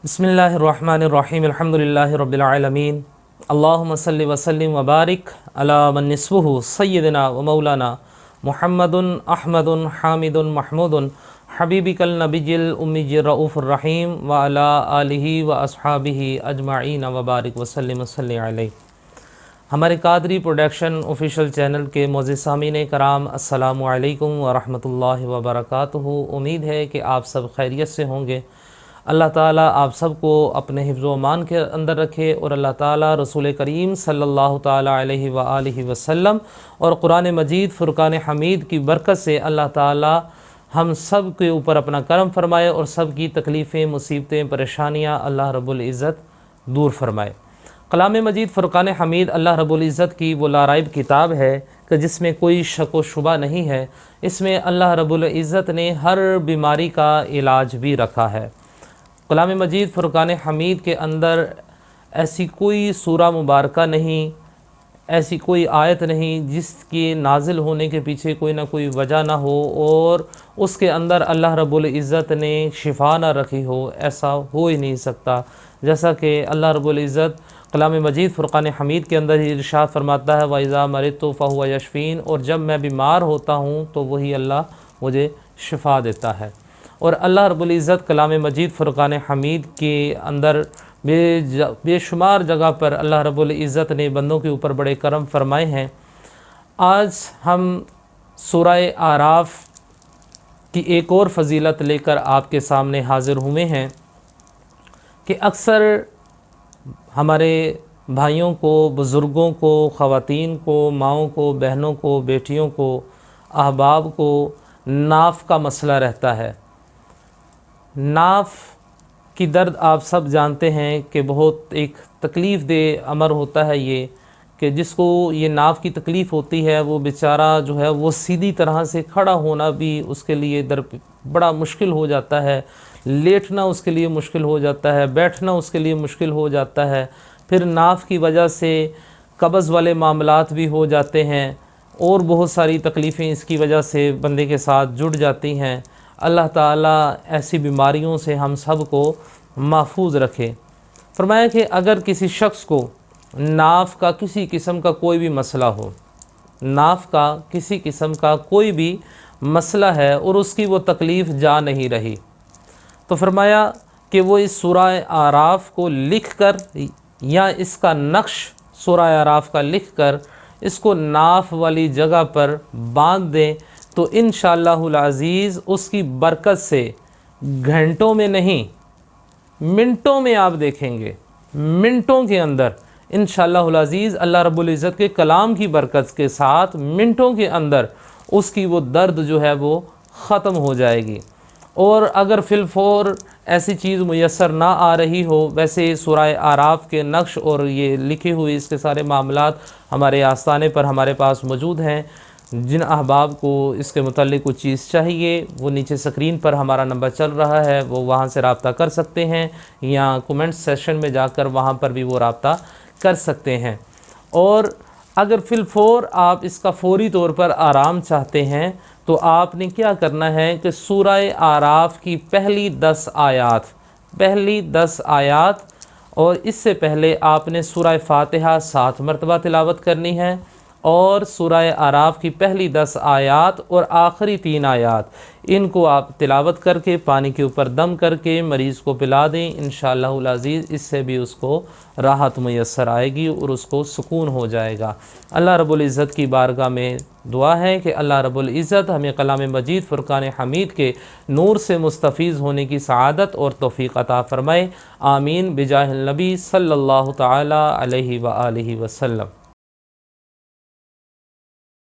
बिस्मिल्लाहिर्रहमानिर्रहीम अल्हम्दुलिल्लाहि रब्बिल आलमीन अल्लाहुम्मा सल्लि व सल्लिम व बारिक अला मन निस्बुहु सय्यिदना व मौलाना मुहम्मदुन अहमदुन हामिदुन महमूदुन हबीबिकल नबिय्यिल उम्मिय्यिर रऊफुर रहीम व अला आलिहि व अस्हाबिहि अजमाइन व बारिक व सल्लिम सल्लि अलैहि। हमारे कादरी प्रोडक्शन ऑफिशियल चैनल के मोअज़्ज़िज़ सामीन कराम अस्सलामु अलैकुम व रहमतुल्लाहि व बरकातुहू। उम्मीद है कि आप सब खैरियत से होंगे। अल्लाह ताला आप सबको अपने हिफ्ज़ व अमान के अंदर रखे और अल्लाह ताला रसूल करीम सल्लल्लाहु ताला अलैहि व आलिहि वसल्लम और कुरान मजीद फ़ुरक़ान हमीद की बरकत से अल्लाह ताला हम सब के ऊपर अपना करम फरमाए और सब की तकलीफ़ें, मुसीबतें, परेशानियाँ अल्लाह रब्बुल इज़्ज़त दूर फरमाए। कलाम मजीद फ़ुरक़ान हमीद अल्लाह रब्बुल इज़्ज़त की वो लाराइब किताब है कि जिसमें कोई शक व शुबा नहीं है। इसमें अल्लाह रब्बुल इज़्ज़त ने हर बीमारी का इलाज भी रखा है। कलाम मजीद फ़ुरक़ान हमीद के अंदर ऐसी कोई सूरा मुबारका नहीं, ऐसी कोई आयत नहीं जिसके नाजिल होने के पीछे कोई ना कोई वजह ना हो और उसके अंदर अल्लाह रब्बुल इज़्ज़त ने शिफा ना रखी हो। ऐसा हो ही नहीं सकता। जैसा कि अल्लाह रब्बुल इज़्ज़त कलाम मजीद फ़ुरक़ान हमीद के अंदर ही इरशाद फरमाता है, वइज़ा मरिदतु फ़हुव यशफ़ीन, और जब मैं बीमार होता हूँ तो वही अल्लाह मुझे शिफा देता है। और अल्लाह रब्बुल इज़्ज़त कलाम मजीद फ़ुरक़ान हमीद के अंदर बेशुमार जगह पर अल्लाह रब्बुल इज़्ज़त ने बंदों के ऊपर बड़े करम फरमाए हैं। आज हम सूरह आराफ की एक और फ़जीलत लेकर आपके सामने हाज़िर हुए हैं कि अक्सर हमारे भाइयों को, बुज़ुर्गों को, ख़वातीन को, माओं को, बहनों को, बेटियों को, अहबाब को नाफ़ का मसला रहता है। नाफ़ की दर्द आप सब जानते हैं कि बहुत एक तकलीफ़ दे अमर होता है ये, कि जिसको ये नाफ़ की तकलीफ़ होती है वो बेचारा जो है वो सीधी तरह से खड़ा होना भी उसके लिए बड़ा मुश्किल हो जाता है, लेटना उसके लिए मुश्किल हो जाता है, बैठना उसके लिए मुश्किल हो जाता है। फिर नाफ़ की वजह से कब्ज़ वाले मामलात भी हो जाते हैं और बहुत सारी तकलीफ़ें इसकी वजह से बंदे के साथ जुड़ जाती हैं। अल्लाह ताला ऐसी बीमारियों से हम सब को महफूज रखे। फरमाया कि अगर किसी शख्स को नाफ़ का किसी किस्म का कोई भी मसला हो, नाफ़ का किसी किस्म का कोई भी मसला है और उसकी वो तकलीफ़ जा नहीं रही, तो फरमाया कि वो इस सूरह आराफ को लिख कर या इसका नक्श सूरह आराफ का लिख कर इसको नाफ़ वाली जगह पर बांध दें तो इंशाअल्लाहुल अज़ीज़ उसकी बरकत से घंटों में नहीं, मिनटों में आप देखेंगे, मिनटों के अंदर इंशाअल्लाहुल अज़ीज़ अल्लाह रब्बुल इज़्ज़त के कलाम की बरकत के साथ मिनटों के अंदर उसकी वो दर्द जो है वो ख़त्म हो जाएगी। और अगर फ़िलफ़ौर ऐसी चीज़ मुयस्सर ना आ रही हो, वैसे सूरह आराफ के नक्श और ये लिखे हुए इसके सारे मामलात हमारे आस्ताने पर हमारे पास मौजूद हैं। जिन अहबाब को इसके मुतल्लिक़ कुछ चीज़ चाहिए वो नीचे स्क्रीन पर हमारा नंबर चल रहा है, वो वहाँ से रब्ता कर सकते हैं या कमेंट सेशन में जाकर वहाँ पर भी वो रब्ता कर सकते हैं। और अगर फ़िलफ़ौर आप इसका फ़ौरी तौर पर आराम चाहते हैं तो आपने क्या करना है कि सूरह आराफ की पहली 10 आयात और इससे पहले आपने सूरह फ़ातिहा 7 मरतबा तिलावत करनी है और सूरह आराफ की पहली 10 आयात और आखिरी 3 आयात इनको आप तिलावत करके पानी के ऊपर दम करके मरीज़ को पिला दें। इंशाअल्लाहुल अज़ीज़ इससे भी उसको राहत मुयस्सर आएगी और उसको सुकून हो जाएगा। अल्लाह रब्बुल इज़्ज़त की बारगाह में दुआ है कि अल्लाह रब्बुल इज़्ज़त हमें कलाम मजीद फ़ुरक़ान हमीद के नूर से मुस्तफ़ीज़ होने की सआदत और तौफ़ीक़ अता फ़रमाए। आमीन बिजाहिल नबी सल्लल्लाहु तआला अलैहि व आलिहि वसल्लम।